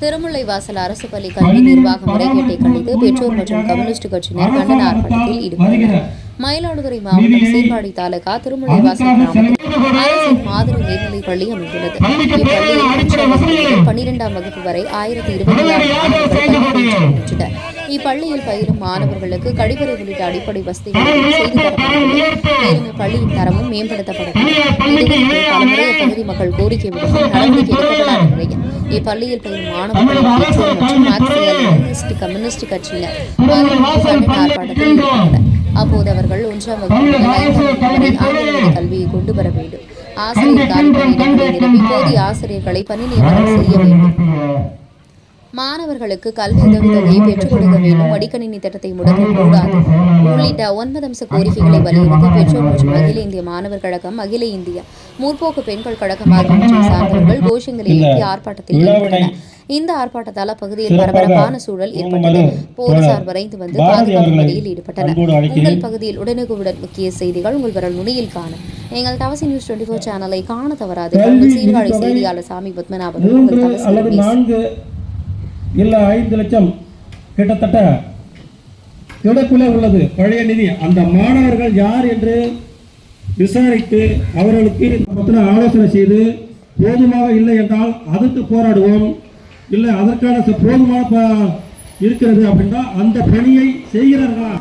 திருமுல்லைவாசல் அரசு பள்ளி கல்வி நிர்வாக முறைகேட்டை கண்டித்து பெற்றோர் மற்றும் கம்யூனிஸ்ட் கட்சியினர் கண்டன ஆர்ப்பாட்டத்தில் ஈடுபட்டனர். மயிலாடுதுறை மாவட்டம் சீர்காழி தாலுகா திருமுல்லைவாசல் கிராமத்தில் அரசின் மாதிரி மேல்நிலைப் பள்ளி அமைந்துள்ளது. இப்பள்ளியில் 1ஆம் வகுப்பு முதல் 12ஆம் வகுப்பு வரை 1026 மாணவர்கள் கல்வி பயின்றனர். இப்பள்ளியில் பயிலும் மாணவர்களுக்கு கழிவறை உள்ளிட்ட அடிப்படை வசதிகள் செய்து தரப்பட்டுள்ளது. மேலும் இப்பள்ளியின் தரமும் மேம்படுத்தப்படவில்லை. இதுகுறித்து பலமுறை அப்பகுதி மக்கள் கோரிக்கை விடுத்தும் நடவடிக்கை எடுக்கப்படாத நிலையில் இப்பள்ளியில் பயிலும் மாணவர்களின் பெற்றோர் மற்றும் மார்க்சிஸ்ட் கம்யூனிஸ்ட் கட்சியினர் கண்டன ஆர்ப்பாட்டத்தில் ஈடுபட்டனர். அப்போது அவர்கள் 1ஆம் வகுப்பு முதல் 5ஆம் வகுப்பு வரை ஆங்கில வழி கல்வியை கொண்டு வர வேண்டும், ஆசிரியர் காலிப்பணியிடங்களை நிரப்பி போதிய ஆசிரியர்களை பணி நியமனம் செய்ய வேண்டும், மாணவர்களுக்கு கல்வி உதவித்தொகையை பெற்றுக் கொடுக்க வேண்டும், மடிக்கணினி திட்டத்தை முடக்கக்கூடாது உள்ளிட்ட 9 அம்ச கோரிக்கைகளை வலியுறுத்தி பெற்றோர் மற்றும் அகில இந்திய மாணவர் கழகம், அகில இந்திய முற்போக்கு பெண்கள் கழகம் ஆகியவற்றை சார்ந்தவர்கள் கோஷங்களை எழுப்பி ஆர்ப்பாட்டத்தில் ஈடுபட்டனர். இந்த ஆர்ப்பாட்டத்தால் அப்பகுதியில் பரபரப்பான சூழல் ஏற்பட்டது. போலீசார் விரைந்து வந்து பாதுகாப்பு பணியில் ஈடுபட்டனர். உங்கள் பகுதியில் உடனுக்குடன் முக்கிய செய்திகள் உங்கள் விரல் நுனியில் காண எங்கள் தவசி நியூஸ் 24 சேனலை காண தவறாது. உங்கள் சீர்காழி செய்தியாளர் சாமி பத்மநாபன். உங்கள் தவசி இல்ல 5 லட்சம் கிட்டத்தட்ட திடக்குள்ளே உள்ளது பழைய நிதி. அந்த மாணவர்கள் யார் என்று விசாரித்து அவர்களுக்கு ஆலோசனை செய்து போதுமாக இல்லை என்றால் அதற்கு போராடுவோம். இல்லை அதற்கான போதுமான இருக்கிறது அப்படின்னா அந்த பணியை செய்கிறார்களா